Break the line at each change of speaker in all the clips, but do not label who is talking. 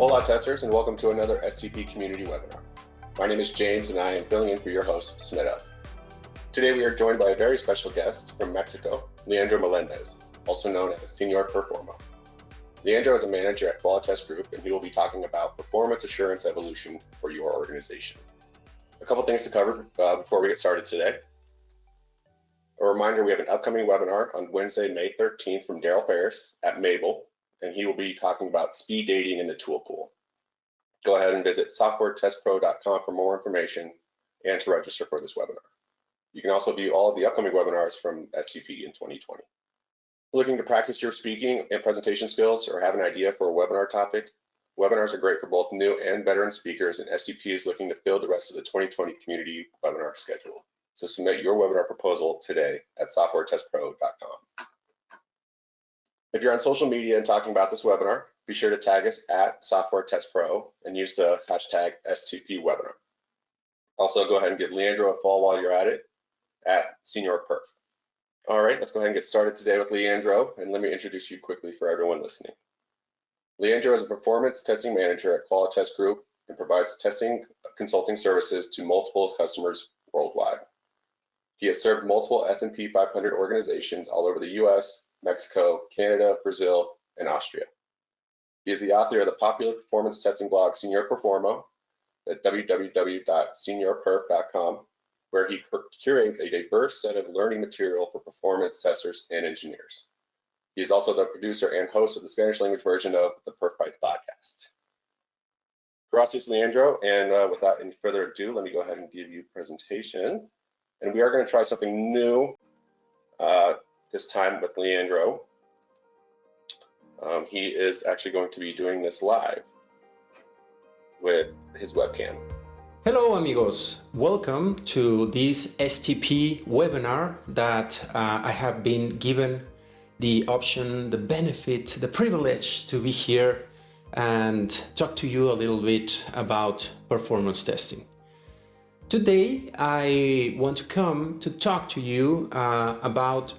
Hola testers, and welcome to another STP community webinar. My name is James and I am filling in for your host, Smita. Today we are joined by a very special guest from Mexico, Leandro Melendez, also known as Señor Performo. Leandro is a manager at Qualitest Group and he will be talking about performance assurance evolution for your organization. A couple things to cover before we get started today. A reminder, we have an upcoming webinar on Wednesday, May 13th from Daryl Ferris at Mabel, and he will be talking about speed dating in the tool pool. Go ahead and visit softwaretestpro.com for more information and to register for this webinar. You can also view all of the upcoming webinars from STP in 2020. Looking to practice your speaking and presentation skills or have an idea for a webinar topic? Webinars are great for both new and veteran speakers, and STP is looking to fill the rest of the 2020 community webinar schedule. So submit your webinar proposal today at softwaretestpro.com. If you're on social media and talking about this webinar, be sure to tag us at SoftwareTestPro and use the hashtag STPWebinar. Also, go ahead and give Leandro a follow while you're at it at SeñorPerf. All right, let's go ahead and get started today with Leandro, and let me introduce you quickly for everyone listening. Leandro is a performance testing manager at Qualitest Group and provides testing consulting services to multiple customers worldwide. He has served multiple S&P 500 organizations all over the US, Mexico, Canada, Brazil, and Austria. He is the author of the popular performance testing blog Señor Performo at www.señorperf.com, where he curates a diverse set of learning material for performance testers and engineers. He is also the producer and host of the Spanish language version of the Perf Bites podcast. Gracias, Leandro, and without any further ado, let me go ahead and give you a presentation. And we are going to try something new this time with Leandro. He is actually going to be doing this live with his webcam.
Hello amigos, welcome to this STP webinar that I have been given the option, the benefit, the privilege to be here and talk to you a little bit about performance testing. Today, I want to come to talk to you about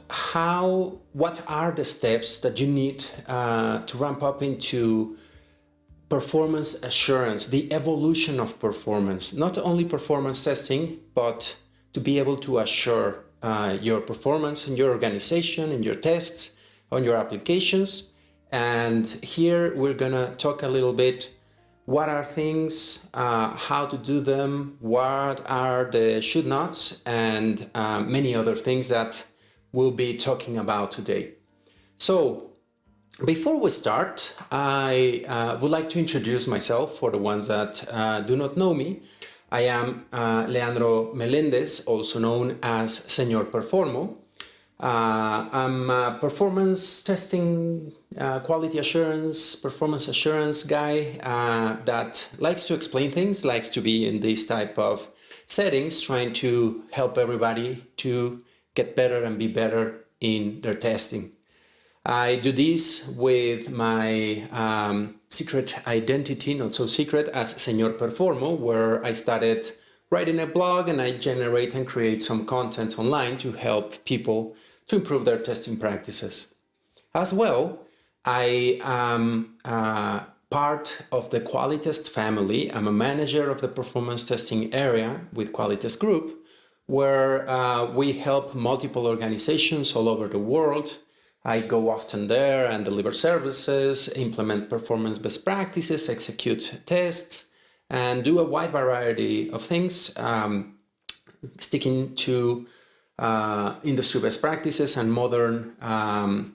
what are the steps that you need to ramp up into performance assurance, the evolution of performance, not only performance testing, but to be able to assure your performance in your organization, in your tests, on your applications. And here we're gonna talk a little bit what are things, how to do them, what are the should nots, and many other things that we'll be talking about today. So before we start, I would like to introduce myself for the ones that do not know me. I am Leandro Melendez, also known as Señor Performo. I'm a performance testing, quality assurance, performance assurance guy that likes to explain things, likes to be in this type of settings, trying to help everybody to get better and be better in their testing. I do this with my secret identity, not so secret, as Señor Performo, where I started writing a blog and I generate and create some content online to help people to improve their testing practices. As well, I am part of the Qualitest family. I'm a manager of the performance testing area with Qualitest Group, where we help multiple organizations all over the world. I go often there and deliver services, implement performance best practices, execute tests, and do a wide variety of things, sticking to industry best practices and modern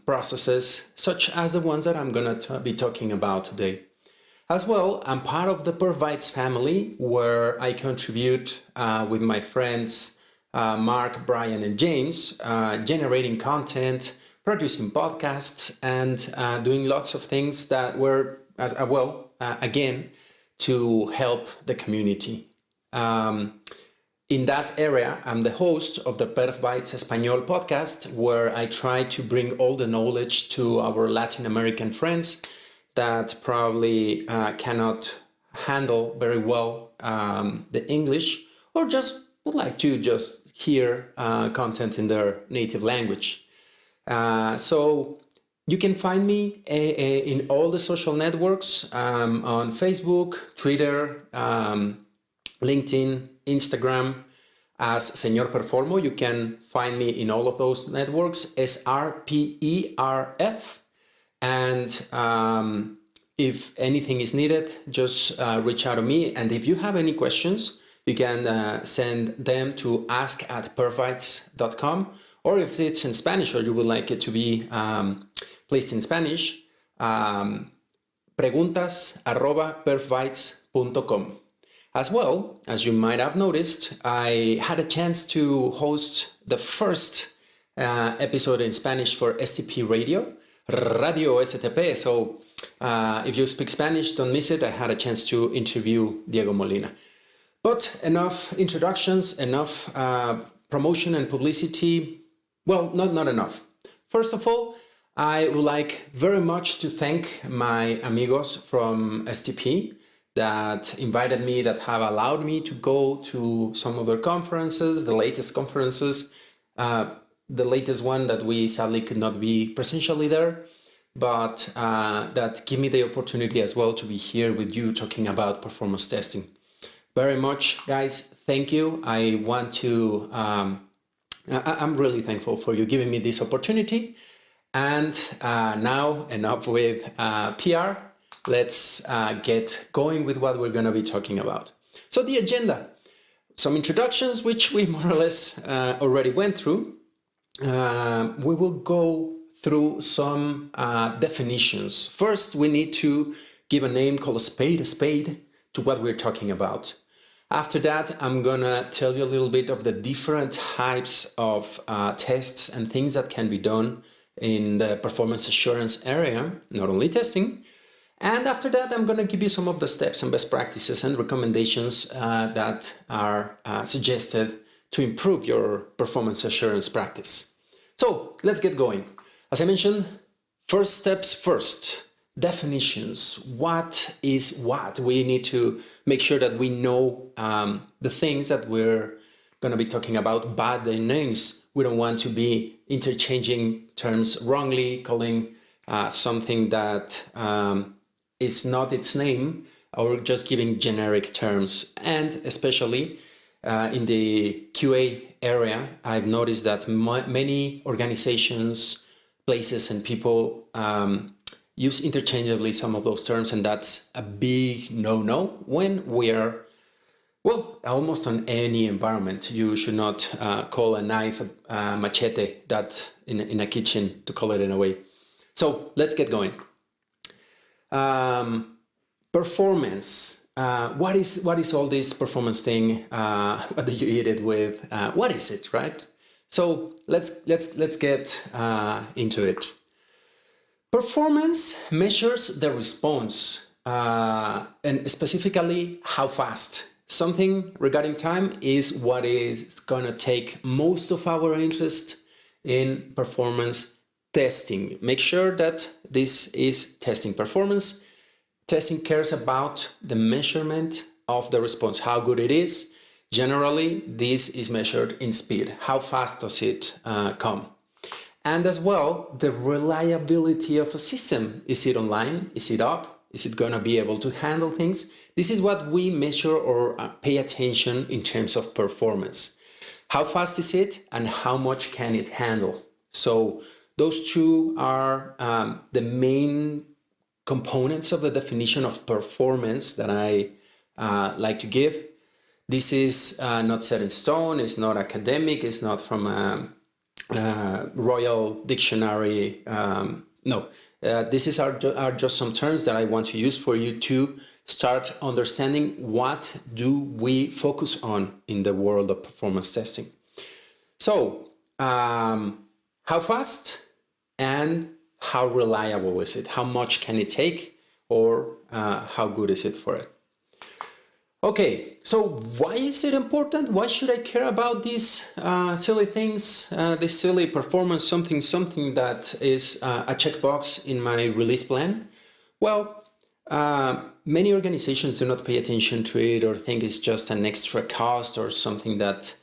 processes, such as the ones that I'm going to be talking about today. As well, I'm part of the Perf Bites family, where I contribute with my friends Mark, Brian, and James, generating content, producing podcasts, and doing lots of things that were, again, to help the community. In that area, I'm the host of the Perf Bites Español podcast, where I try to bring all the knowledge to our Latin American friends that probably cannot handle very well the English, or just would like to just hear content in their native language. So You can find me in all the social networks, on Facebook, Twitter, LinkedIn, Instagram, as Señor Performo. You can find me in all of those networks, SRPERF. And if anything is needed, just reach out to me. And if you have any questions, you can send them to ask@perfvites.com. Or if it's in Spanish or you would like it to be placed in Spanish, preguntas@perfvites.com. As well, as you might have noticed, I had a chance to host the first episode in Spanish for STP Radio STP. So if you speak Spanish, don't miss it. I had a chance to interview Diego Molina. But enough introductions, enough promotion and publicity. Well, not enough. First of all, I would like very much to thank my amigos from STP that invited me, that have allowed me to go to some of their conferences, the latest conferences, the latest one that we sadly could not be presentially there, but that give me the opportunity as well to be here with you talking about performance testing. Very much, guys, thank you. I want to, I'm really thankful for you giving me this opportunity. And now enough with PR. Let's get going with what we're going to be talking about. So the agenda, some introductions, which we more or less already went through. We will go through some definitions. First, we need to give a name, call a spade to what we're talking about. After that, I'm gonna tell you a little bit of the different types of tests and things that can be done in the performance assurance area, not only testing. And after that, I'm gonna give you some of the steps and best practices and recommendations that are suggested to improve your performance assurance practice. So let's get going. As I mentioned, first steps first. Definitions. What is what? We need to make sure that we know the things that we're going to be talking about by their names. We don't want to be interchanging terms wrongly, calling something that is not its name, or just giving generic terms. And especially in the QA area, I've noticed that many organizations, places, and people use interchangeably some of those terms, and that's a big no-no when we are, well, almost on any environment. You should not call a knife a machete, that in a kitchen, to call it in a way. So let's get going. Performance. What is all this performance thing? What do you eat it with? What is it, right? So let's get into it. Performance measures the response, and specifically how fast. Something regarding time is what is gonna take most of our interest in performance testing. Make sure that this is testing performance. Testing cares about the measurement of the response, how good it is. Generally, this is measured in speed. How fast does it come? And as well, the reliability of a system. Is it online? Is it up? Is it going to be able to handle things? This is what we measure or pay attention in terms of performance. How fast is it and how much can it handle? So those two are the main components of the definition of performance that I like to give. This is not set in stone, it's not academic, it's not from a Royal Dictionary. These are just some terms that I want to use for you to start understanding what do we focus on in the world of performance testing. So, how fast and how reliable is it? How much can it take, or how good is it for it? Okay, so why is it important? Why should I care about these silly things, this silly performance, something that is a checkbox in my release plan? Well, many organizations do not pay attention to it or think it's just an extra cost or something that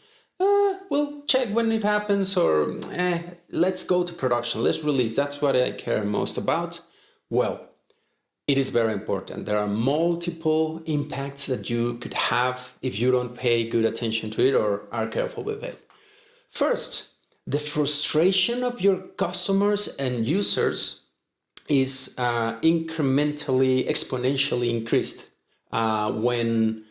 we'll check when it happens, or let's go to production, let's release. That's what I care most about. Well, it is very important. There are multiple impacts that you could have if you don't pay good attention to it or are careful with it. First, the frustration of your customers and users is exponentially increased when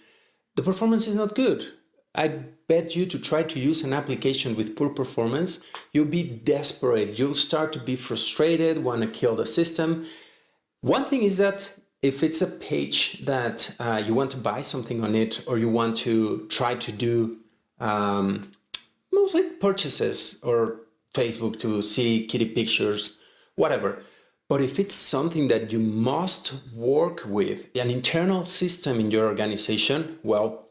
the performance is not good. I bet you to try to use an application with poor performance, you'll be desperate. You'll start to be frustrated, want to kill the system. One thing is that if it's a page that you want to buy something on it, or you want to try to do mostly purchases, or Facebook to see kitty pictures, whatever. But if it's something that you must work with, an internal system in your organization, well,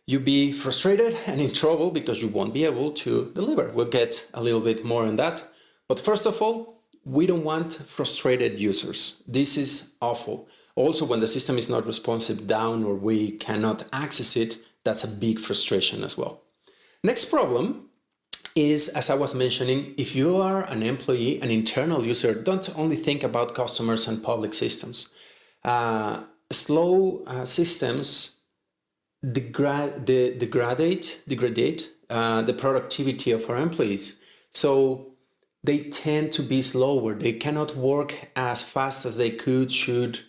you'll be frustrated and in trouble because you won't be able to deliver. We'll get a little bit more on that. But first of all, we don't want frustrated users. This is awful. Also, when the system is not responsive, down, or we cannot access it, that's a big frustration as well. Next problem is, as I was mentioning, if you are an employee, an internal user, don't only think about customers and public systems. Slow systems degrade the productivity of our employees. So they tend to be slower. They cannot work as fast as they could, should,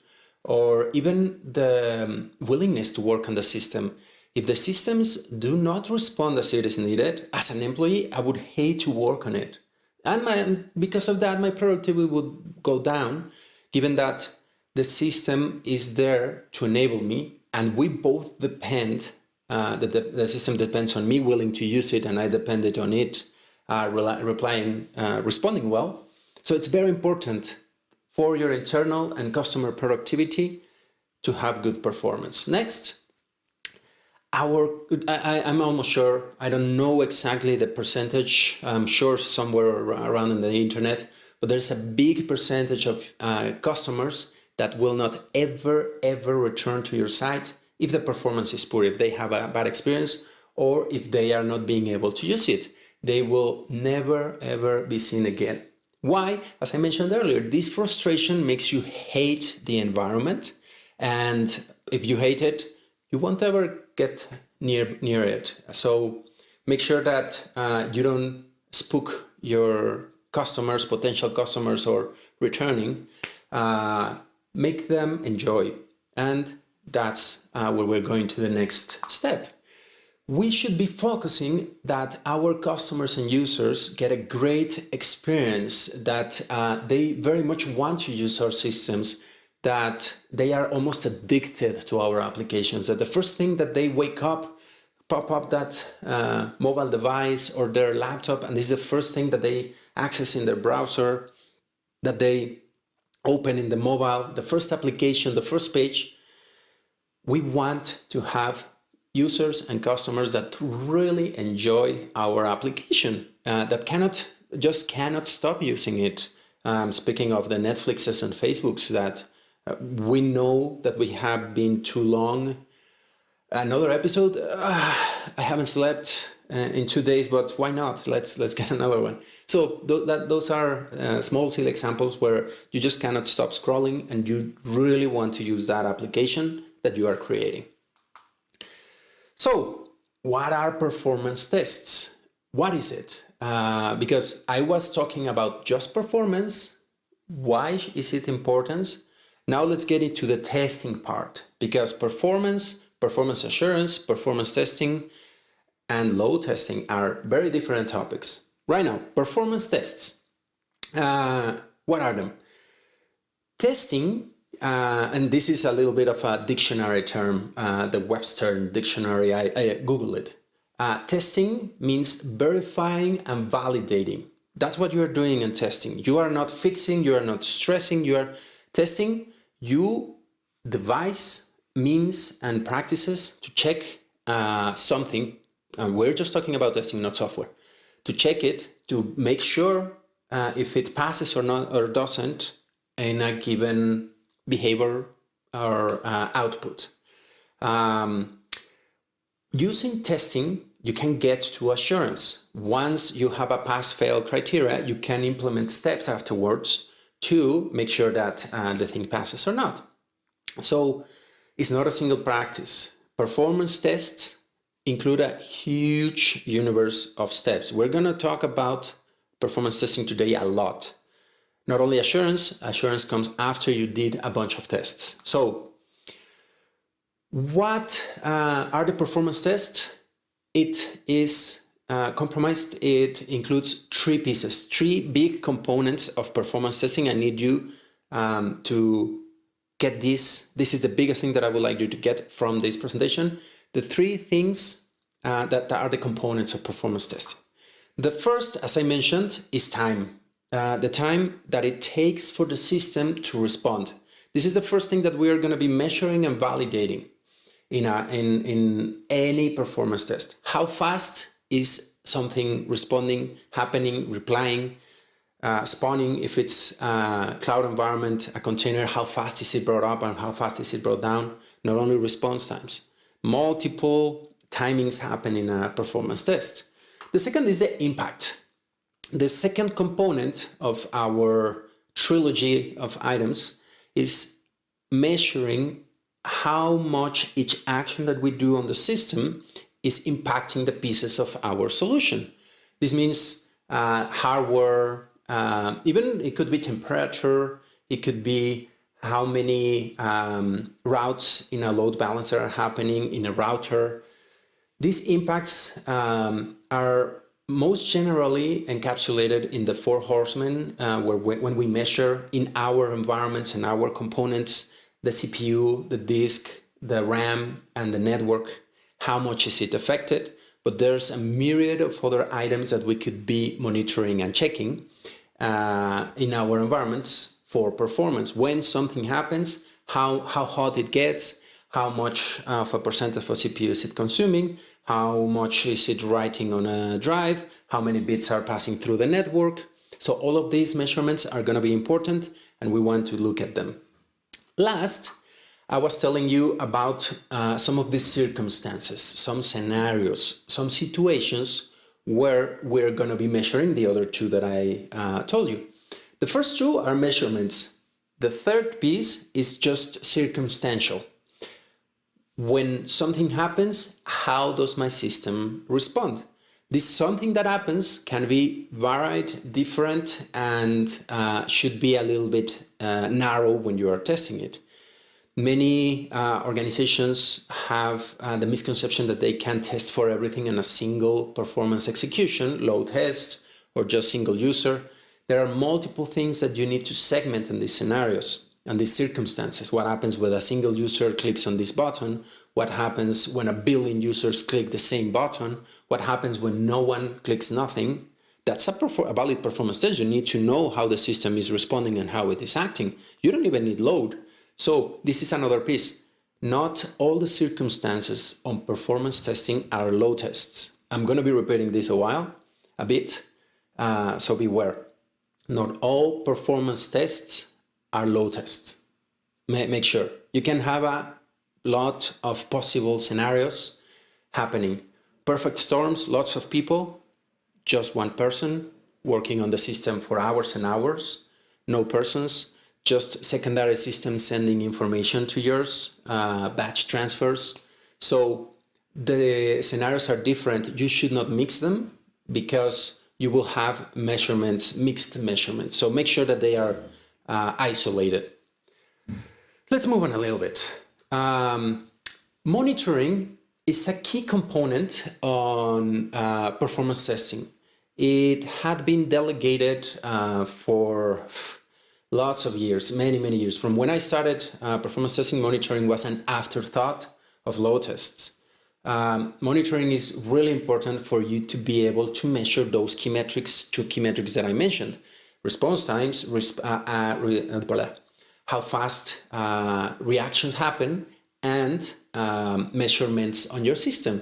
or even the willingness to work on the system. If the systems do not respond as it is needed, as an employee, I would hate to work on it. And because of that, my productivity would go down, given that the system is there to enable me, and we both depend, the system depends on me willing to use it, and I depended on it responding well. So it's very important for your internal and customer productivity to have good performance. Next, I'm almost sure, I don't know exactly the percentage, I'm sure somewhere around in the internet, but there's a big percentage of customers that will not ever return to your site if the performance is poor, if they have a bad experience, or if they are not being able to use it. They will never ever be seen again. Why? As I mentioned earlier, this frustration makes you hate the environment, and if you hate it, you won't ever get near it. So make sure that you don't spook your customers, potential customers, or returning. Make them enjoy. And that's where we're going to the next step. We should be focusing that our customers and users get a great experience, that they very much want to use our systems, that they are almost addicted to our applications, that the first thing that they wake up, pop up that mobile device or their laptop, and this is the first thing that they access in their browser, that they open in the mobile, the first application, the first page. We want to have users and customers that really enjoy our application, that cannot stop using it. Speaking of the Netflixes and Facebooks, that we know that we have been too long. Another episode, I haven't slept in 2 days, but why not? Let's get another one. So those are small, silly examples where you just cannot stop scrolling and you really want to use that application that you are creating. So what are performance tests? What is it? Because I was talking about just performance. Why is it important? Now let's get into the testing part, because performance assurance, performance testing, and load testing are very different topics. Right now, performance tests. What are them? Testing, and this is a little bit of a dictionary term, the Webster dictionary, I Googled it. Testing means verifying and validating. That's what you're doing in testing. You are not fixing, you are not stressing, you are testing. You devise means and practices to check something, and we're just talking about testing, not software, to check it, to make sure if it passes or not, or doesn't, in a given behavior or output. Using testing, you can get to assurance. Once you have a pass-fail criteria, you can implement steps afterwards to make sure that the thing passes or not. So it's not a single practice. Performance tests include a huge universe of steps. We're going to talk about performance testing today a lot. Not only assurance comes after you did a bunch of tests. So what are the performance tests? It is compromised. It includes three pieces, three big components of performance testing. I need you to get this. This is the biggest thing that I would like you to get from this presentation. The three things that are the components of performance testing. The first, as I mentioned, is time. The time that it takes for the system to respond. This is the first thing that we are going to be measuring and validating in any performance test. How fast is something responding, happening, replying, spawning? If it's a cloud environment, a container, how fast is it brought up and how fast is it brought down? Not only response times, multiple timings happen in a performance test. The second is the impact. The second component of our trilogy of items is measuring how much each action that we do on the system is impacting the pieces of our solution. This means hardware, even it could be temperature, it could be how many routes in a load balancer are happening in a router. These impacts are most generally encapsulated in the 4 horsemen, when we measure in our environments and our components, the CPU, the disk, the RAM, and the network, how much is it affected. But there's a myriad of other items that we could be monitoring and checking in our environments for performance. When something happens, how hot it gets, how much of a percentage of CPU is it consuming, how much is it writing on a drive, how many bits are passing through the network. So all of these measurements are going to be important, and we want to look at them. Last, I was telling you about some of these circumstances, some scenarios, some situations where we're going to be measuring the other two that I told you. The first two are measurements. The third piece is just circumstantial. When something happens, how does my system respond? This something that happens can be varied, different, and should be a little bit narrow when you are testing it. Many organizations have the misconception that they can test for everything in a single performance execution, load test, or just single user. There are multiple things that you need to segment in these scenarios and these circumstances. What happens when a single user clicks on this button? What happens when 1 billion users click the same button? What happens when no one clicks nothing? That's a valid performance test. You need to know how the system is responding and how it is acting. You don't even need load. So this is another piece. Not all the circumstances on performance testing are load tests. I'm going to be repeating this a bit, so beware. Not all performance tests are load tests. Make sure. You can have a lot of possible scenarios happening. Perfect storms, lots of people, just one person working on the system for hours and hours, no persons, just secondary systems sending information to yours, batch transfers. So the scenarios are different. You should not mix them because you will have measurements, mixed measurements. So make sure that they are isolated. Let's move on a little bit. Monitoring is a key component on performance testing. It had been delegated for lots of years, many years. From when I started performance testing, monitoring was an afterthought of load tests. Monitoring is really important for you to be able to measure those key metrics, 2 key metrics that I mentioned. Response times, how fast reactions happen, and measurements on your system,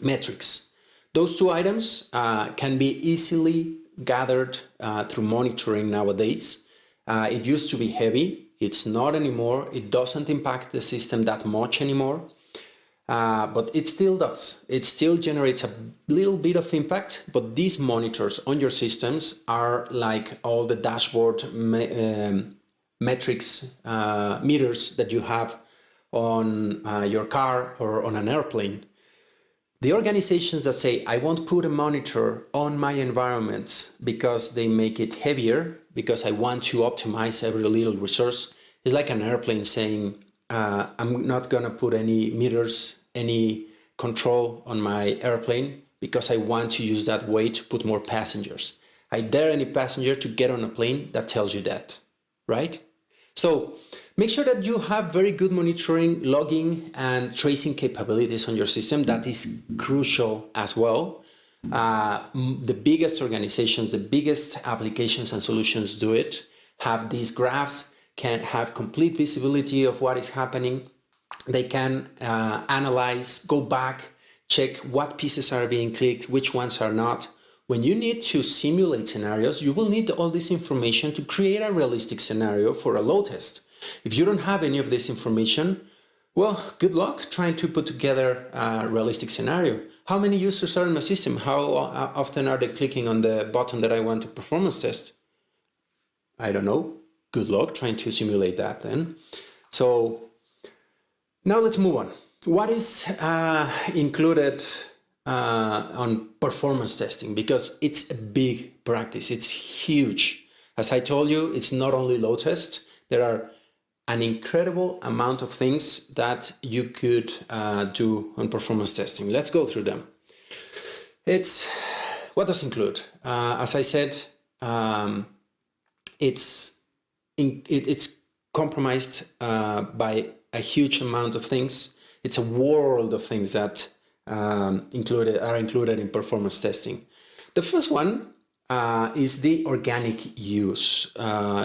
metrics. Those 2 items can be easily gathered through monitoring nowadays. It used to be heavy. It's not anymore. It doesn't impact the system that much anymore. but it still does. It still generates a little bit of impact, but these monitors on your systems are like all the dashboard metrics, meters that you have on your car or on an airplane. The organizations that say, I won't put a monitor on my environments because they make it heavier, because I want to optimize every little resource, is like an airplane saying, I'm not going to put any meters, any control on my airplane because I want to use that way to put more passengers. I dare any passenger to get on a plane that tells you that, right? So make sure that you have very good monitoring, logging, and tracing capabilities on your system. That is crucial as well. The biggest organizations, the biggest applications and solutions do it, have these graphs, can have complete visibility of what is happening. They can analyze, go back, check what pieces are being clicked, which ones are not. When you need to simulate scenarios, you will need all this information to create a realistic scenario for a load test. If you don't have any of this information, well, good luck trying to put together a realistic scenario. How many users are in my system? How often are they clicking on the button that I want to performance test? I don't know. Good luck trying to simulate that then. So now let's move on. What is included on performance testing? Because it's a big practice. It's huge. As I told you, it's not only load test. There are an incredible amount of things that you could do on performance testing. Let's go through them. What does include? As I said, it's compromised by a huge amount of things. It's a world of things that are included in performance testing. The first one is the organic use.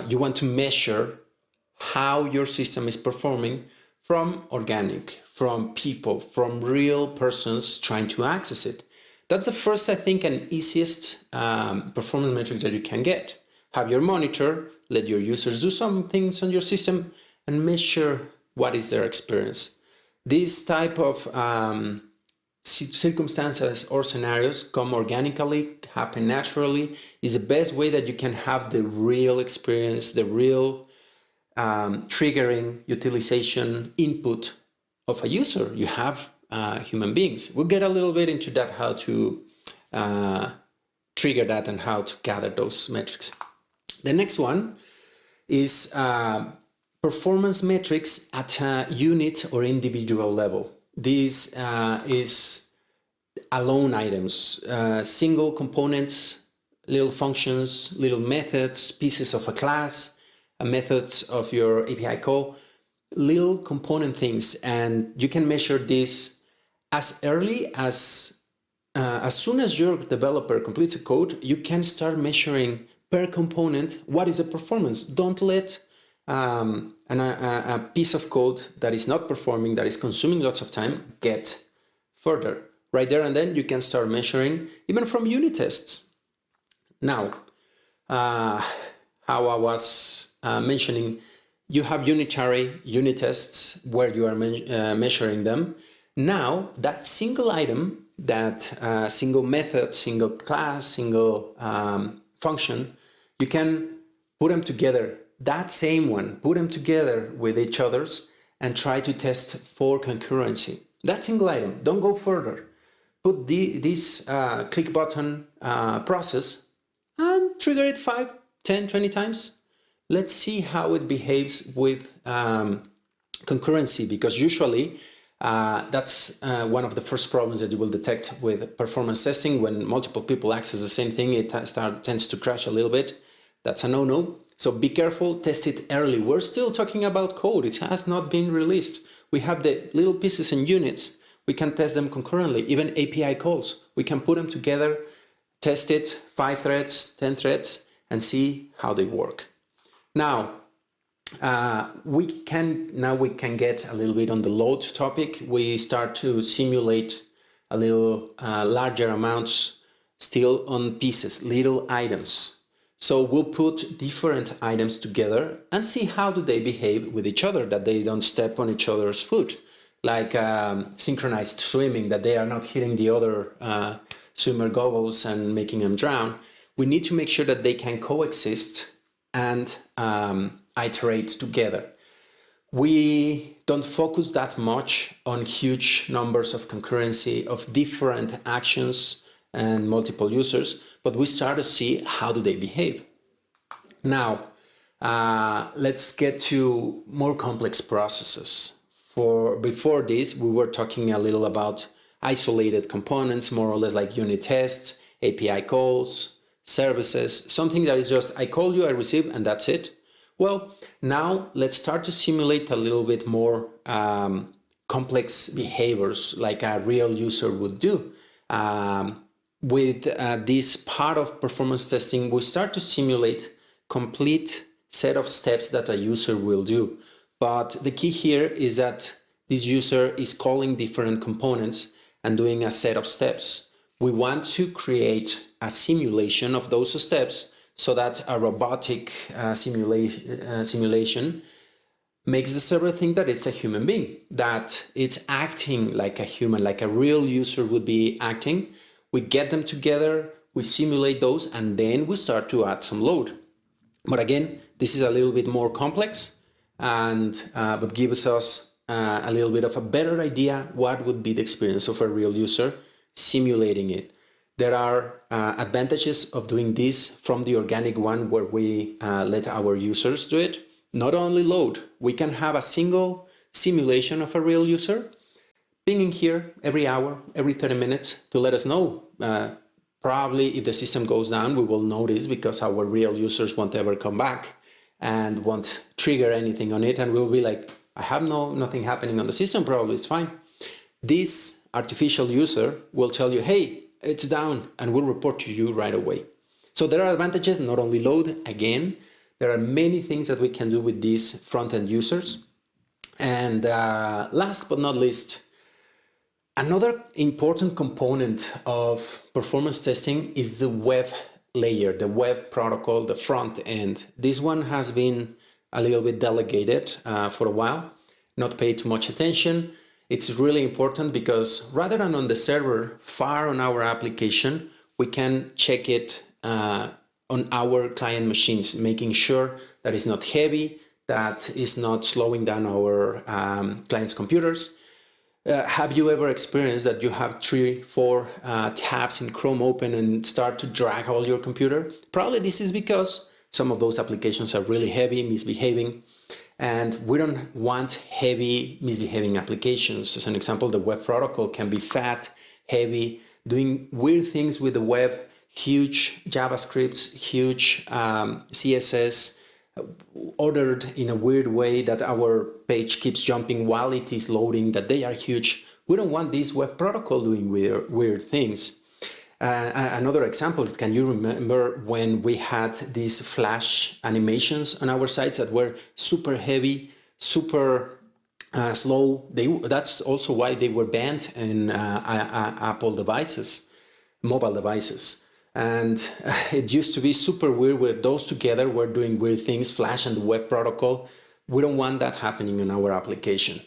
You want to measure how your system is performing from organic, from people, from real persons trying to access it. That's the first, I think, and easiest performance metric that you can get. Have your monitor, let your users do some things on your system and measure what is their experience. This type of circumstances or scenarios come organically, happen naturally, is the best way that you can have the real experience, the real triggering utilization input of a user. You have human beings. We'll get a little bit into that, how to trigger that and how to gather those metrics. The next one is performance metrics at a unit or individual level. This is alone items, single components, little functions, little methods, pieces of a class, methods of your API call, little component things, and you can measure this as early as soon as your developer completes a code, you can start measuring per component what is the performance. Don't let a piece of code that is not performing, that is consuming lots of time, get further. Right there and then you can start measuring even from unit tests. Now, how I was mentioning, you have unit tests where you are measuring them. Now, that single item, that single method, single class, single function, you can put them together, that same one, put them together with each others and try to test for concurrency. That single item, don't go further. Put this click button process and trigger it 5, 10, 20 times. Let's see how it behaves with concurrency, because usually that's one of the first problems that you will detect with performance testing. When multiple people access the same thing, it tends to crash a little bit. That's a no-no. So be careful, test it early. We're still talking about code. It has not been released. We have the little pieces and units. We can test them concurrently. Even API calls, we can put them together, test it, 5 threads, 10 threads, and see how they work. Now, we can get a little bit on the load topic. We start to simulate a little larger amounts still on pieces, little items. So we'll put different items together and see how do they behave with each other, that they don't step on each other's foot. like synchronized swimming, that they are not hitting the other swimmer goggles and making them drown. We need to make sure that they can coexist and iterate together. We don't focus that much on huge numbers of concurrency of different actions and multiple users, but we start to see how do they behave. Now, let's get to more complex processes. Before this, we were talking a little about isolated components, more or less like unit tests, API calls, services, something that is just, I call you, I receive, and that's it. Well, now let's start to simulate a little bit more complex behaviors like a real user would do. With this part of performance testing, we start to simulate complete set of steps that a user will do. But the key here is that this user is calling different components and doing a set of steps. We want to create a simulation of those steps so that a robotic simulation makes the server think that it's a human being, that it's acting like a human, like a real user would be acting. We get them together, we simulate those, and then we start to add some load. But again, this is a little bit more complex, and but gives us a little bit of a better idea what would be the experience of a real user simulating it. There are advantages of doing this from the organic one where we let our users do it. Not only load, we can have a single simulation of a real user pinging here every hour, every 30 minutes to let us know. Probably if the system goes down, we will notice because our real users won't ever come back and won't trigger anything on it, and we'll be like, I have nothing happening on the system, probably it's fine. This artificial user will tell you, hey, it's down, and will report to you right away. So there are advantages, not only load. Again, there are many things that we can do with these front-end users. And last but not least, another important component of performance testing is the web layer, the web protocol, the front end. This one has been a little bit delegated for a while, not paid too much attention. It's really important because rather than on the server far on our application, we can check it on our client machines, making sure that it's not heavy, that it's not slowing down our clients' computers. Have you ever experienced that you have 3-4 tabs in Chrome open and start to drag all your computer? Probably this is because some of those applications are really heavy, misbehaving, and we don't want heavy, misbehaving applications. As an example, the web protocol can be fat, heavy, doing weird things with the web, huge JavaScripts, huge CSS, ordered in a weird way that our page keeps jumping while it is loading, that they are huge. We don't want this web protocol doing weird things. Another example, can you remember when we had these flash animations on our sites that were super heavy, super slow? That's also why they were banned in Apple devices, mobile devices. And it used to be super weird where those together were doing weird things, Flash and the web protocol. We don't want that happening in our application.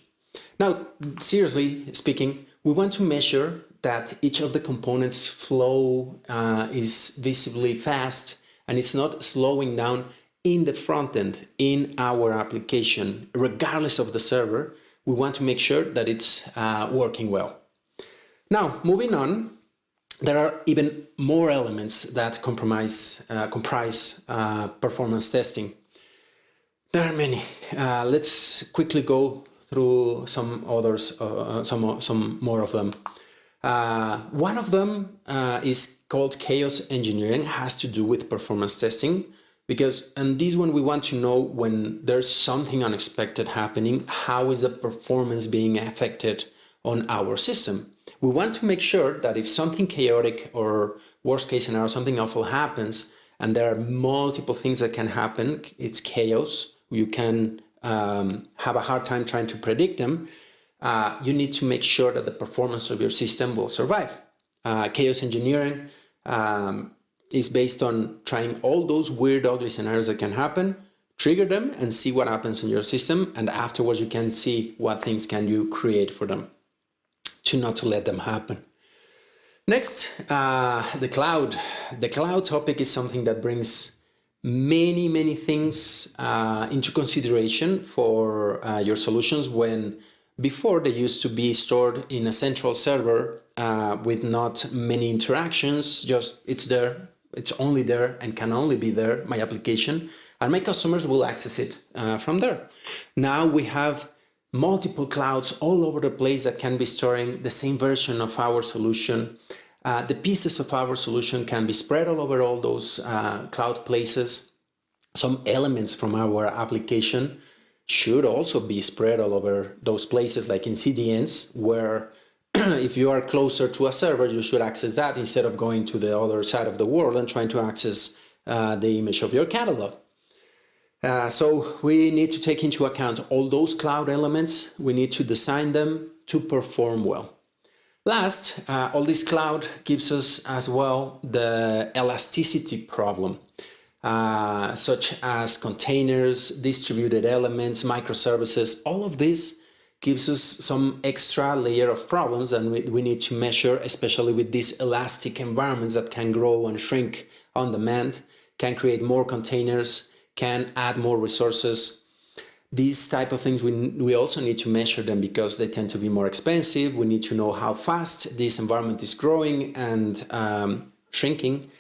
Now, seriously speaking, we want to measure that each of the components flow is visibly fast and it's not slowing down in the front end, in our application, regardless of the server. We want to make sure that it's working well. Now, moving on, there are even more elements that comprise performance testing. There are many. Let's quickly go through some others, some more of them. One of them is called chaos engineering, has to do with performance testing, because in this one we want to know when there's something unexpected happening, how is the performance being affected on our system. We want to make sure that if something chaotic or worst case scenario, something awful happens, and there are multiple things that can happen, it's chaos, you can have a hard time trying to predict them, you need to make sure that the performance of your system will survive. Chaos engineering is based on trying all those weird, ugly scenarios that can happen trigger them and see what happens in your system, and afterwards you can see what things can you create for them to not to let them happen. Next, the cloud. The cloud topic is something that brings many things into consideration for your solutions, when before they used to be stored in a central server with not many interactions, just it's there, it's only there and can only be there, my application, and my customers will access it from there. Now we have multiple clouds all over the place that can be storing the same version of our solution. The pieces of our solution can be spread all over all those cloud places. Some elements from our application should also be spread all over those places, like in CDNs, where if you are closer to a server, you should access that instead of going to the other side of the world and trying to access the image of your catalog. So we need to take into account all those cloud elements. We need to design them to perform well. Last, all this cloud gives us as well the elasticity problem, such as containers, distributed elements, microservices. All of this gives us some extra layer of problems, and we need to measure, especially with these elastic environments that can grow and shrink on demand, can create more containers, can add more resources. These type of things, we also need to measure them because they tend to be more expensive. We need to know how fast this environment is growing and shrinking,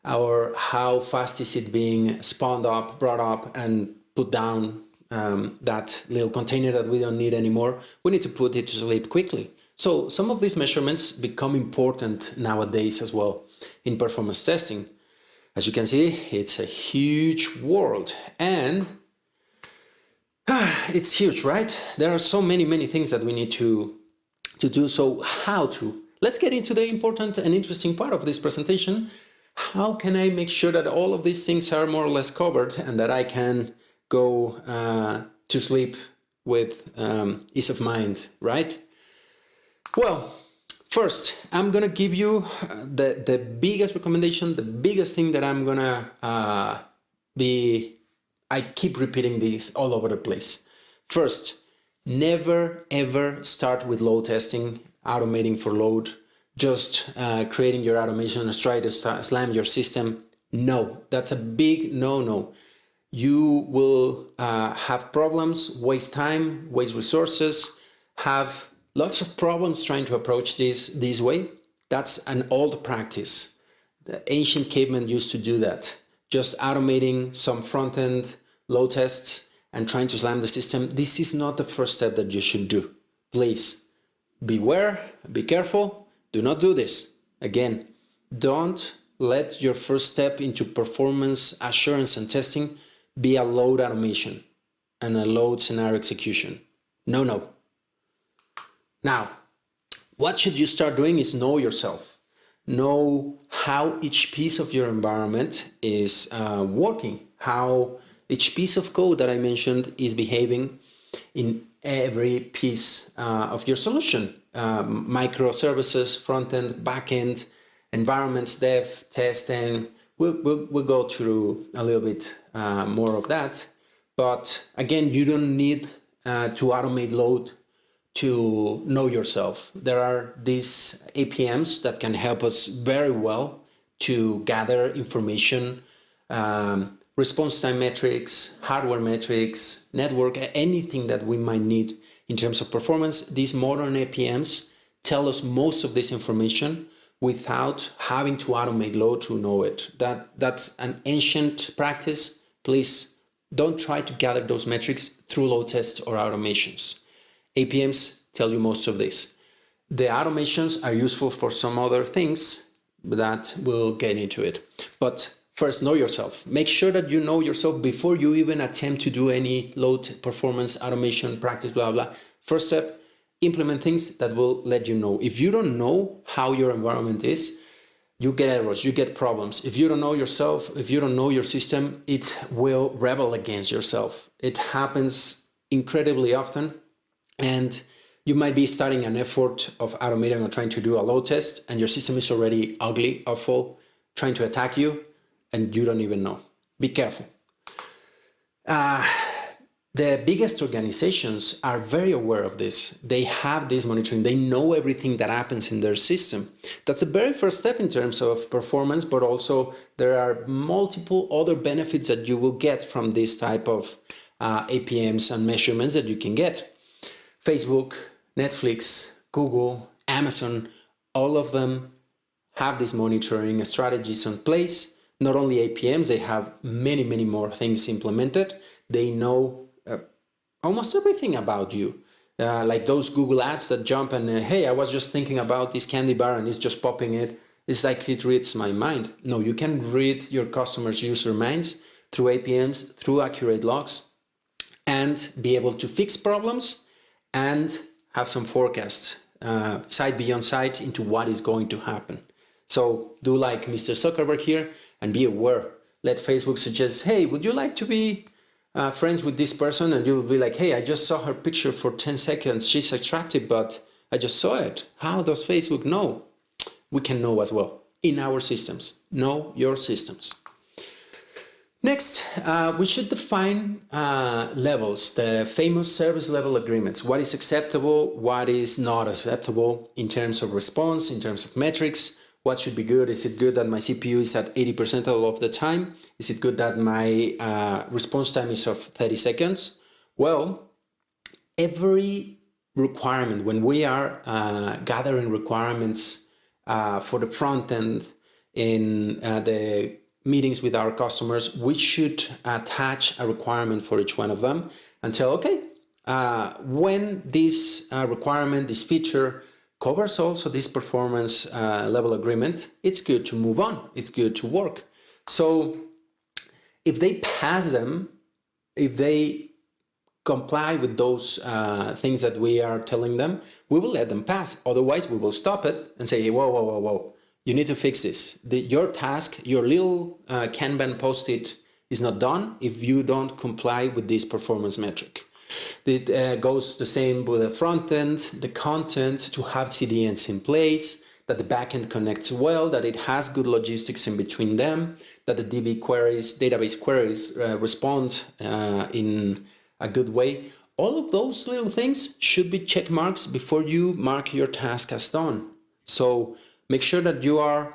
or how fast is it being spawned up, brought up, and put down. That little container that we don't need anymore, we need to put it to sleep quickly. So some of these measurements become important nowadays as well in performance testing. As you can see, it's a huge world, and it's huge, right? There are so many things that we need to do. So how to? Let's get into the important and interesting part of this presentation. How can I make sure that all of these things are more or less covered and that I can go to sleep with ease of mind, right? Well, first, I'm gonna give you the biggest recommendation, the biggest thing that I'm gonna I keep repeating this all over the place. First, never ever start with load testing, automating for load, just creating your automation and try to slam your system. No, that's a big no. You will have problems, waste time, waste resources, have lots of problems trying to approach this way. That's an old practice. The ancient cavemen used to do that. Just automating some front-end load tests and trying to slam the system. This is not the first step that you should do. Please, beware, be careful, do not do this. Again, don't let your first step into performance assurance and testing be a load automation and a load scenario execution. No. Now, what should you start doing is know yourself. Know how each piece of your environment is working, how each piece of code that I mentioned is behaving in every piece of your solution. Microservices, front-end, back-end, environments, dev, testing. We'll go through a little bit more of that. But again, you don't need to automate load to know yourself. There are these APMs that can help us very well to gather information, response time metrics, hardware metrics, network, anything that we might need in terms of performance. These modern APMs tell us most of this information without having to automate load to know it. That's an ancient practice. Please don't try to gather those metrics through load tests or automations. APMs tell you most of this. The automations are useful for some other things that we'll get into it. But first, know yourself. Make sure that you know yourself before you even attempt to do any load performance automation practice, blah, blah. First step, implement things that will let you know. If you don't know how your environment is, you get errors, you get problems. If you don't know yourself, if you don't know your system, it will rebel against yourself. It happens incredibly often, and you might be starting an effort of automating or trying to do a load test, and your system is already ugly, awful, trying to attack you, and you don't even know. Be careful. The biggest organizations are very aware of this. They have this monitoring. They know everything that happens in their system. That's the very first step in terms of performance, but also there are multiple other benefits that you will get from this type of APMs and measurements that you can get. Facebook, Netflix, Google, Amazon, all of them have these monitoring strategies in place. Not only APMs, they have many, many more things implemented. They know almost everything about you. Like those Google ads that jump and, hey, I was just thinking about this candy bar and it's just popping it. It's like it reads my mind. No, you can read your customers' user minds through APMs, through accurate logs, and be able to fix problems and have some forecast, sight beyond sight into what is going to happen. So do like Mr. Zuckerberg here and be aware. Let Facebook suggest, hey, would you like to be friends with this person? And you'll be like, hey, I just saw her picture for 10 seconds. She's attractive, but I just saw it. How does Facebook know? We can know as well in our systems. Know your systems. Next, we should define levels, the famous service level agreements. What is acceptable, what is not acceptable in terms of response, in terms of metrics. What should be good? Is it good that my CPU is at 80% all of the time? Is it good that my response time is of 30 seconds? Well, every requirement, when we are gathering requirements for the front end in the meetings with our customers, we should attach a requirement for each one of them and tell, okay, when this requirement, this feature covers also this performance level agreement, it's good to move on. It's good to work. So if they pass them, if they comply with those things that we are telling them, we will let them pass. Otherwise, we will stop it and say, hey, whoa, whoa, whoa, whoa. You need to fix this. Your task, your little Kanban post-it is not done if you don't comply with this performance metric. It goes the same with the front end, the content, to have CDNs in place, that the backend connects well, that it has good logistics in between them, that the database queries respond in a good way. All of those little things should be check marks before you mark your task as done. So make sure that you are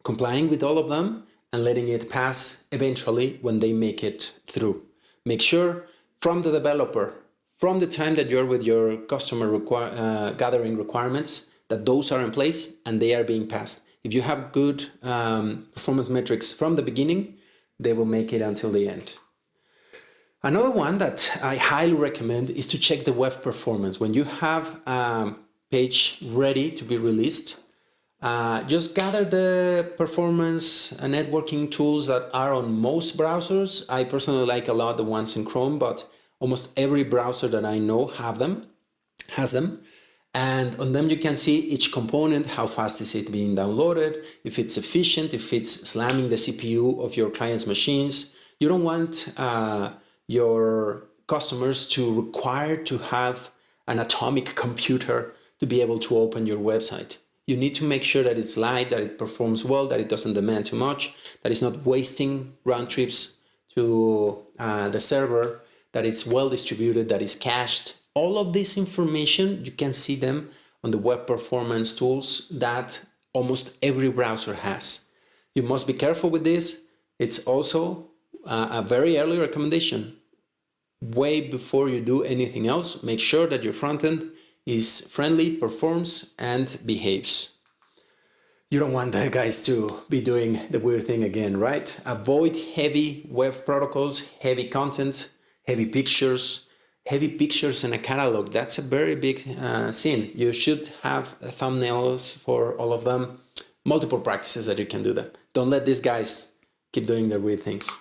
complying with all of them and letting it pass eventually when they make it through. Make sure from the developer, from the time that you're with your customer gathering requirements, that those are in place and they are being passed. If you have good performance metrics from the beginning, they will make it until the end. Another one that I highly recommend is to check the web performance. When you have a page ready to be released, just gather the performance and networking tools that are on most browsers. I personally like a lot the ones in Chrome, but almost every browser that I know has them. And on them you can see each component, how fast is it being downloaded, if it's efficient, if it's slamming the CPU of your client's machines. You don't want your customers to require to have an atomic computer to be able to open your website. You need to make sure that it's light, that it performs well, that it doesn't demand too much, that it's not wasting round trips to the server, that it's well distributed, that it's cached. All of this information, you can see them on the web performance tools that almost every browser has. You must be careful with this. It's also a very early recommendation. Way before you do anything else, make sure that your front end is friendly, performs, and behaves. You don't want the guys to be doing the weird thing again, right? Avoid heavy web protocols, heavy content, heavy pictures in a catalog. That's a very big sin. You should have thumbnails for all of them, multiple practices that you can do that. Don't let these guys keep doing their weird things.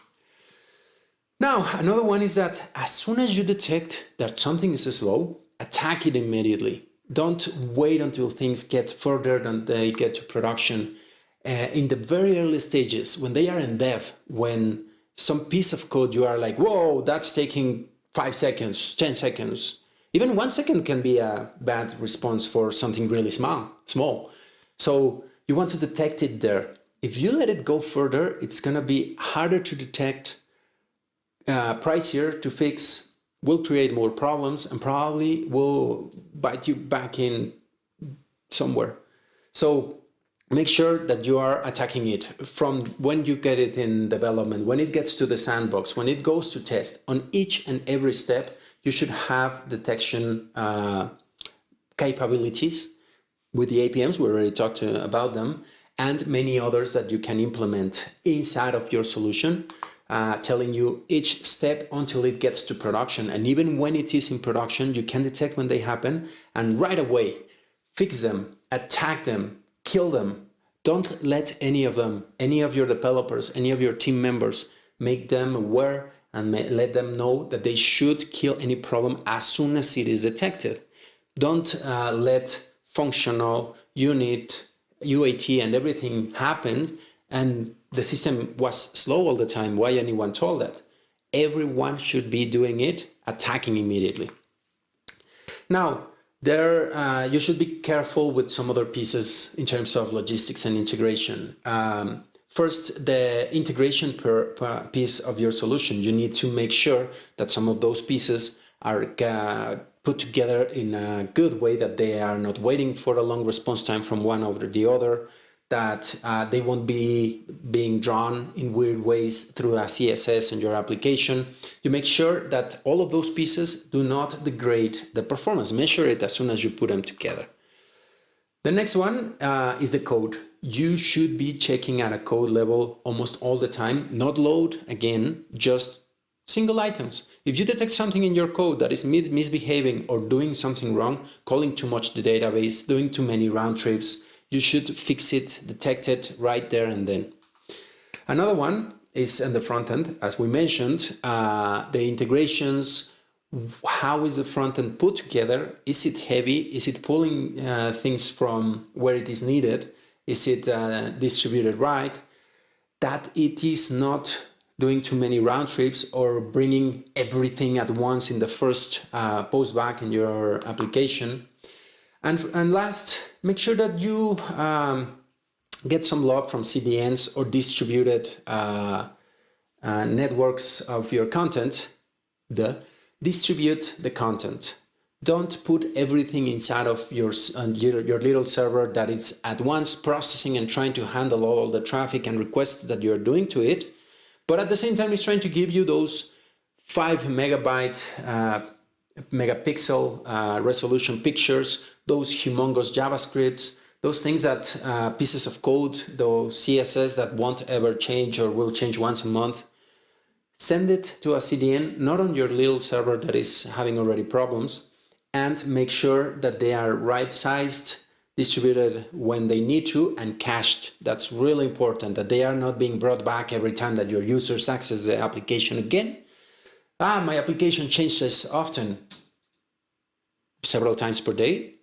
Now, another one is that as soon as you detect that something is slow, attack it immediately. Don't wait until things get further than they get to production. In the very early stages, when they are in dev, when some piece of code you are like, whoa, that's taking 5 seconds, 10 seconds. Even 1 second can be a bad response for something really small. So you want to detect it there. If you let it go further, it's going to be harder to detect pricier to fix, will create more problems, and probably will bite you back in somewhere. So make sure that you are attacking it from when you get it in development, when it gets to the sandbox, when it goes to test. On each and every step, you should have detection capabilities with the APMs. We already talked about them, and many others that you can implement inside of your solution, telling you each step until it gets to production. And even when it is in production, you can detect when they happen and right away fix them, attack them, kill them. Don't let any of them, any of your developers, any of your team members, make them aware and let them know that they should kill any problem as soon as it is detected. Don't let functional unit, UAT and everything happen and the system was slow all the time. Why anyone told that? Everyone should be doing it, attacking immediately. Now, you should be careful with some other pieces in terms of logistics and integration. First, the integration per piece of your solution. You need to make sure that some of those pieces are put together in a good way, that they are not waiting for a long response time from one over the other, that they won't be being drawn in weird ways through a CSS in your application. You make sure that all of those pieces do not degrade the performance. Measure it as soon as you put them together. The next one is the code. You should be checking at a code level almost all the time, not load, again, just single items. If you detect something in your code that is misbehaving or doing something wrong, calling too much the database, doing too many round trips, you should fix it, detect it right there and then. Another one is in the front end, as we mentioned, the integrations. How is the front end put together? Is it heavy? Is it pulling things from where it is needed? Is it distributed right? That it is not doing too many round trips or bringing everything at once in the first post back in your application. And last, make sure that you get some love from CDNs or distributed networks of your content. Distribute the content. Don't put everything inside of your little server that is at once processing and trying to handle all the traffic and requests that you're doing to it, but at the same time it's trying to give you those 5 megapixel resolution pictures, those humongous JavaScripts, those things that pieces of code, those CSS that won't ever change or will change once a month. Send it to a CDN, not on your little server that is having already problems, and make sure that they are right-sized, distributed when they need to, and cached. That's really important, that they are not being brought back every time that your users access the application again. My application changes often, several times per day.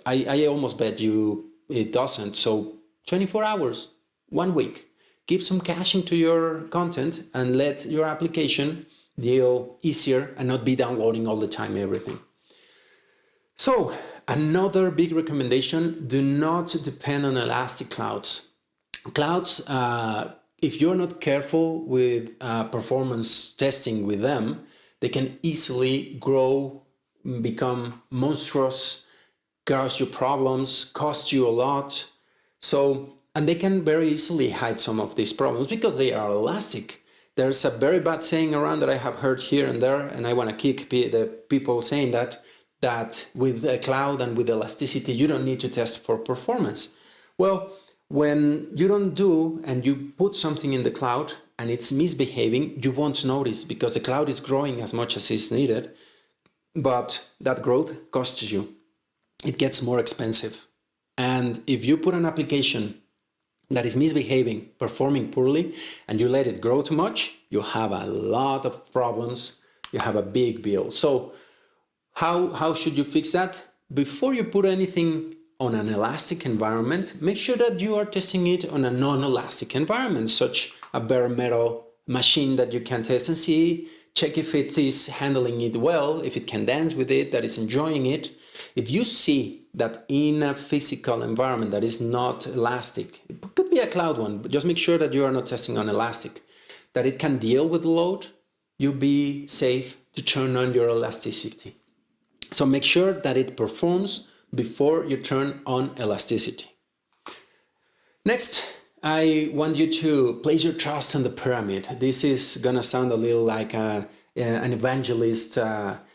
I almost bet you it doesn't. So 24 hours, 1 week. Give some caching to your content and let your application deal easier and not be downloading all the time everything. So another big recommendation, do not depend on elastic clouds. Clouds, if you're not careful with performance testing with them, they can easily grow, become monstrous, cause you problems, cost you a lot. So, and they can very easily hide some of these problems because they are elastic. There's a very bad saying around that I have heard here and there, and I want to kick the people saying that with a cloud and with elasticity, you don't need to test for performance. Well, when you don't do and you put something in the cloud and it's misbehaving, you won't notice because the cloud is growing as much as is needed, but that growth costs you. It gets more expensive. And if you put an application that is misbehaving, performing poorly, and you let it grow too much, you have a lot of problems. You have a big bill. So how should you fix that? Before you put anything on an elastic environment, make sure that you are testing it on a non-elastic environment, such a bare metal machine that you can test and see, check if it is handling it well, if it can dance with it, that is enjoying it. If you see that in a physical environment that is not elastic, it could be a cloud one, but just make sure that you are not testing on elastic, that it can deal with the load, you'll be safe to turn on your elasticity. So make sure that it performs before you turn on elasticity. Next, I want you to place your trust in the pyramid. This is gonna sound a little like an evangelist.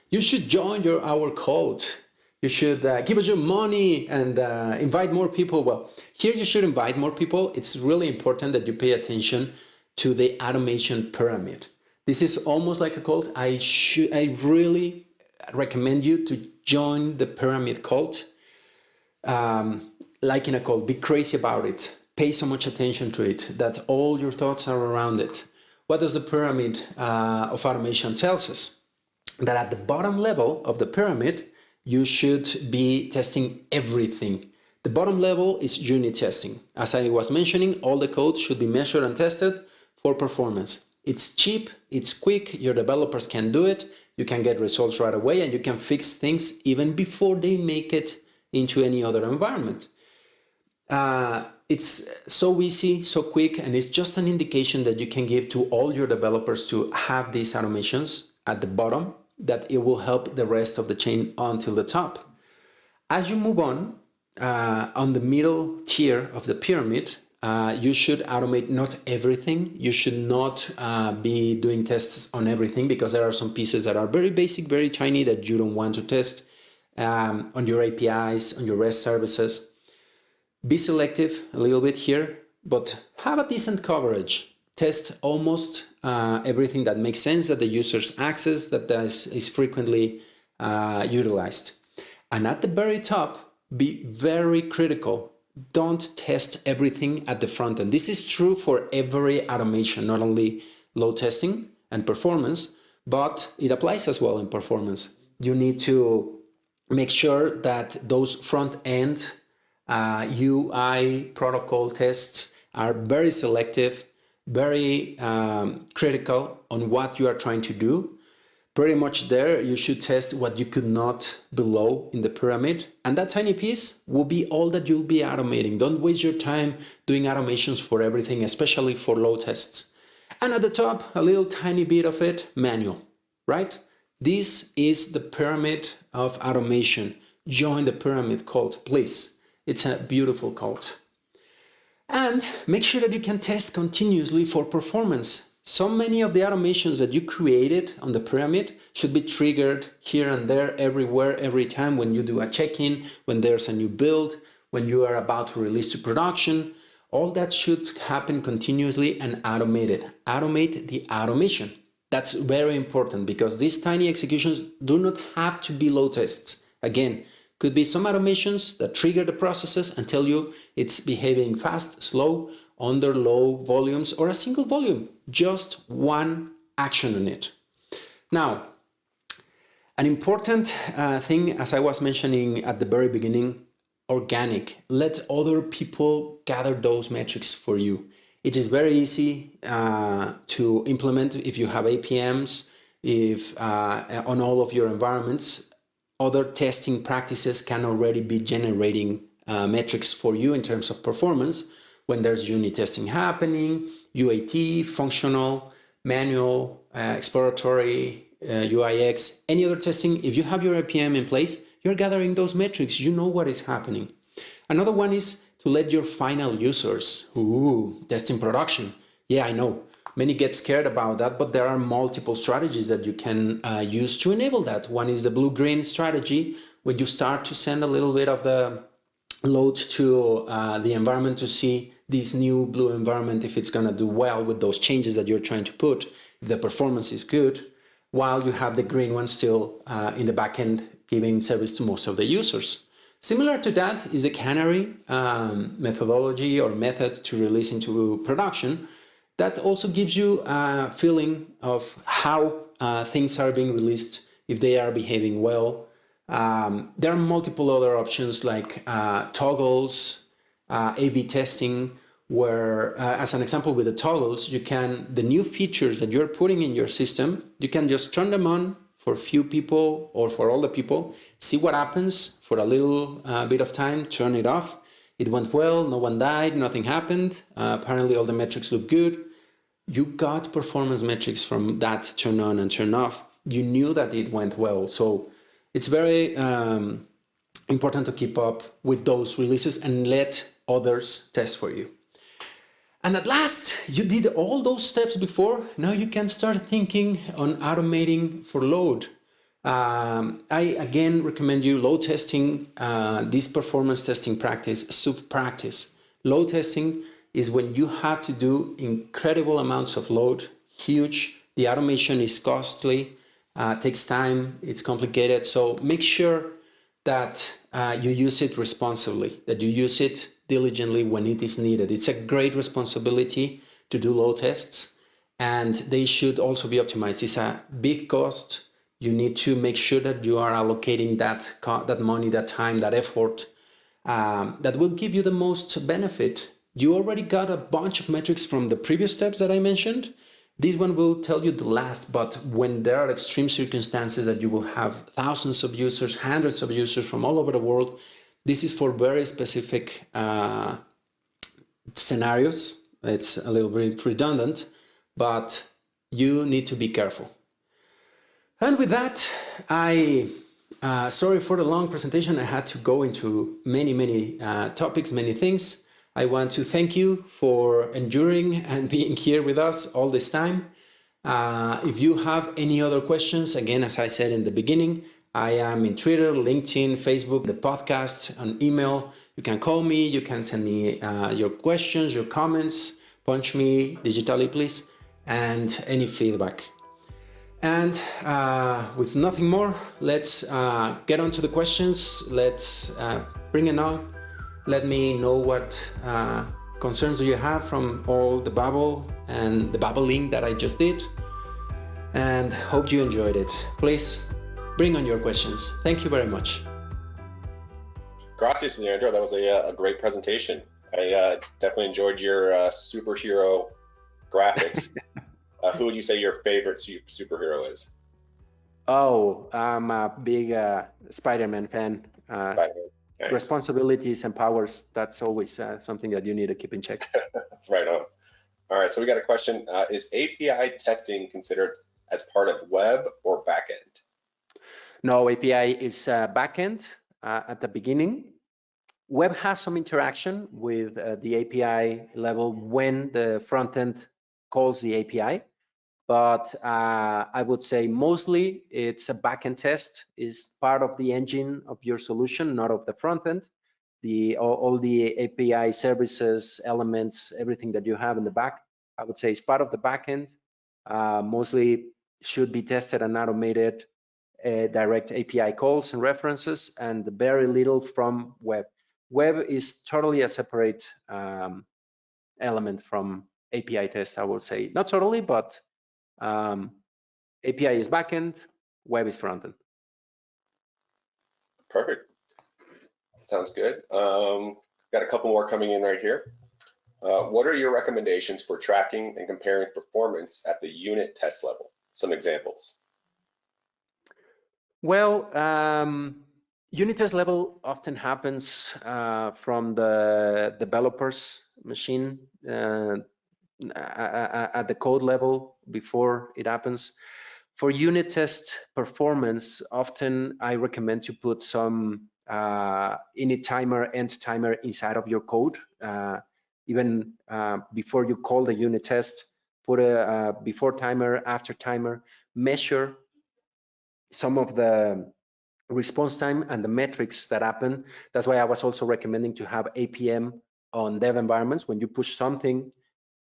You should join our cult. You should give us your money and invite more people. Well, here you should invite more people. It's really important that you pay attention to the automation pyramid. This is almost like a cult. I really recommend you to join the pyramid cult. Like in a cult, be crazy about it. Pay so much attention to it that all your thoughts are around it. What does the pyramid of automation tells us? That at the bottom level of the pyramid, you should be testing everything. The bottom level is unit testing. As I was mentioning, all the code should be measured and tested for performance. It's cheap, it's quick, your developers can do it, you can get results right away, and you can fix things even before they make it into any other environment. It's so easy, so quick, and it's just an indication that you can give to all your developers to have these automations at the bottom, that it will help the rest of the chain until the top. As you move on the middle tier of the pyramid, you should automate not everything. You should not be doing tests on everything, because there are some pieces that are very basic, very tiny, that you don't want to test on your APIs, on your REST services. Be selective a little bit here, but have a decent coverage. Test almost everything that makes sense, that the users access, that is frequently utilized. And at the very top, be very critical. Don't test everything at the front end. This is true for every automation, not only load testing and performance, but it applies as well in performance. You need to make sure that those front end UI protocol tests are very selective, very critical on what you are trying to do. Pretty much there, you should test what you could not below in the pyramid. And that tiny piece will be all that you'll be automating. Don't waste your time doing automations for everything, especially for load tests. And at the top, a little tiny bit of it, manual, right? This is the pyramid of automation. Join the pyramid cult, please. It's a beautiful cult. And make sure that you can test continuously for performance. So many of the automations that you created on the pyramid should be triggered here and there, everywhere, every time when you do a check-in, when there's a new build, when you are about to release to production. All that should happen continuously and automated. Automate the automation. That's very important, because these tiny executions do not have to be load tests. Again, could be some automations that trigger the processes and tell you it's behaving fast, slow, under low volumes, or a single volume, just one action on it. Now, an important thing, as I was mentioning at the very beginning, organic. Let other people gather those metrics for you. It is very easy to implement if you have APMs, if on all of your environments. Other testing practices can already be generating metrics for you in terms of performance. When there's unit testing happening, UAT, functional, manual, exploratory, UIX, any other testing, if you have your APM in place, you're gathering those metrics, you know what is happening. Another one is to let your final users, test in production. Yeah, I know, many get scared about that, but there are multiple strategies that you can use to enable that. One is the blue-green strategy, where you start to send a little bit of the load to the environment to see this new blue environment, if it's going to do well with those changes that you're trying to put, if the performance is good, while you have the green one still in the backend giving service to most of the users. Similar to that is the canary methodology or method to release into production. That also gives you a feeling of how things are being released, if they are behaving well. There are multiple other options like toggles, A/B testing, where, as an example with the toggles, the new features that you're putting in your system, you can just turn them on for a few people or for all the people, see what happens for a little bit of time, turn it off. It went well, no one died, nothing happened. Apparently all the metrics look good. you got performance metrics from that turn on and turn off. You knew that it went well. So it's very important to keep up with those releases and let others test for you. And at last, you did all those steps before. Now you can start thinking on automating for load. I again recommend you load testing, this performance testing practice, sub practice. Load testing is when you have to do incredible amounts of load, huge. The automation is costly, takes time, it's complicated. So make sure that you use it responsibly, that you use it diligently when it is needed. It's a great responsibility to do load tests, and they should also be optimized. It's a big cost. You need to make sure that you are allocating that money, that time, that effort that will give you the most benefit. You already got a bunch of metrics from the previous steps that I mentioned. This one will tell you the last, but when there are extreme circumstances that you will have thousands of users, hundreds of users from all over the world, this is for very specific scenarios. It's a little bit redundant, but you need to be careful. And with that, sorry for the long presentation. I had to go into many topics, many things. I want to thank you for enduring and being here with us all this time. If you have any other questions, again, as I said in the beginning, I am in Twitter, LinkedIn, Facebook, the podcast, on email. You can call me, you can send me your questions, your comments, punch me digitally, please, and any feedback. And with nothing more, let's get on to the questions. Let's bring it on. Let me know what concerns you have from all the babble and the babbling that I just did. And hope you enjoyed it. Please bring on your questions. Thank you very much.
Gracias, Leandro. That was a great presentation. I definitely enjoyed your superhero graphics. Who would you say your favorite superhero is?
Oh, I'm a big Spider-Man fan.
Spider-Man. Nice.
Responsibilities and powers, that's always something that you need to keep in check.
Right on. All right, so we got a question. Is API testing considered as part of web or backend?
No, API is backend at the beginning. Web has some interaction with the API level when the front end calls the API, but I would say mostly it's a backend test, is part of the engine of your solution, not of the front end. All the API services, elements, everything that you have in the back, I would say is part of the backend. Mostly should be tested and automated, direct API calls and references, and very little from web. Web is totally a separate element from API test, I would say. Not totally, but API is backend, web is frontend.
Perfect. Sounds good. Got a couple more coming in right here. What are your recommendations for tracking and comparing performance at the unit test level? Some examples.
Well, unit test level often happens from the developer's machine at the code level before it happens. For unit test performance, often I recommend to put some init timer, end timer inside of your code. Even before you call the unit test, put a before timer, after timer, measure some of the response time and the metrics that happen. That's why I was also recommending to have APM on dev environments. When you push something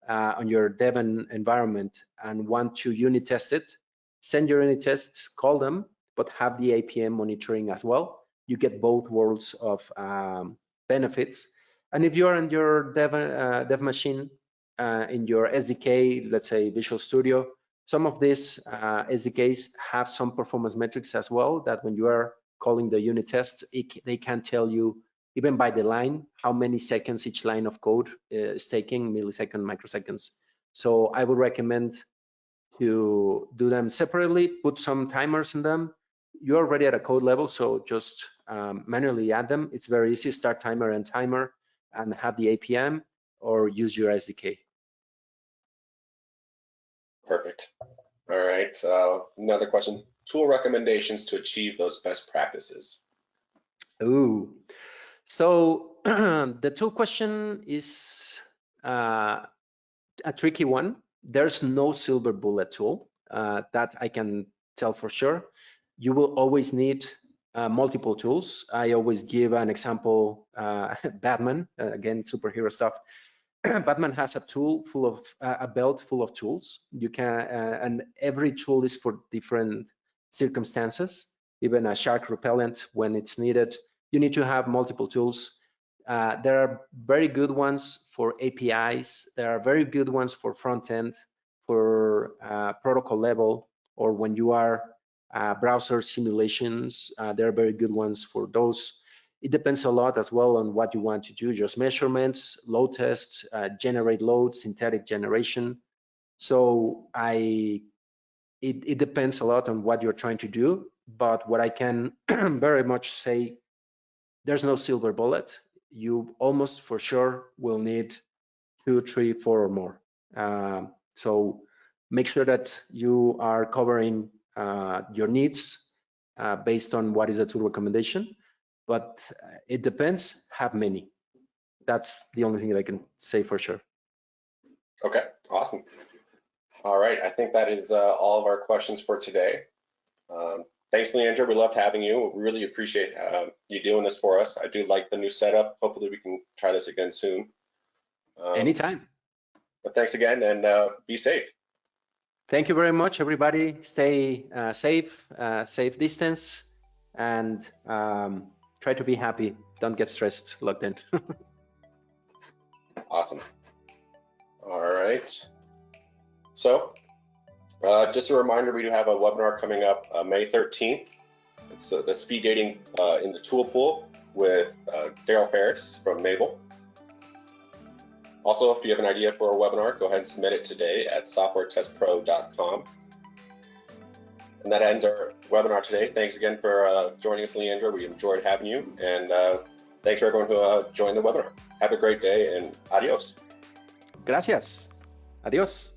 on your dev environment and want to unit test it, send your unit tests, call them, but have the APM monitoring as well. You get both worlds of benefits. And if you're in your dev machine, in your SDK, let's say Visual Studio, some of these SDKs have some performance metrics as well, that when you are calling the unit tests, they can tell you, even by the line, how many seconds each line of code is taking, millisecond, microseconds. So I would recommend to do them separately, put some timers in them. You're already at a code level, so just manually add them. It's very easy, start timer and timer, and have the APM, or use your SDK.
Perfect. All right. Another question. Tool recommendations to achieve those best practices.
Ooh. So the tool question is a tricky one. There's no silver bullet tool that I can tell for sure. You will always need multiple tools. I always give an example, Batman, again, superhero stuff. Batman has a tool full of a belt full of tools. You can, and every tool is for different circumstances. Even a shark repellent when it's needed. You need to have multiple tools. There are very good ones for APIs. There are very good ones for front end, for protocol level, or when you are browser simulations. There are very good ones for those. It depends a lot as well on what you want to do, just measurements, load tests, generate load, synthetic generation. So it depends a lot on what you're trying to do, but what I can very much say, there's no silver bullet. You almost for sure will need 2, 3, 4 or more. So make sure that you are covering your needs based on what is the tool recommendation, but it depends, have many. That's the only thing that I can say for sure.
Okay, awesome. All right, I think that is all of our questions for today. Thanks, Leandro. We loved having you. We really appreciate you doing this for us. I do like the new setup. Hopefully we can try this again soon.
Anytime.
But thanks again, and be safe.
Thank you very much, everybody. Stay safe, safe distance, and try to be happy. Don't get stressed, locked in.
Awesome. All right. So just a reminder, we do have a webinar coming up May 13th. It's the speed dating in the tool pool with Daryl Ferris from Naval. Also, if you have an idea for a webinar, go ahead and submit it today at softwaretestpro.com. And that ends our webinar today. Thanks again for joining us, Leandro. We enjoyed having you. And thanks for everyone who joined the webinar. Have a great day and adios.
Gracias. Adios.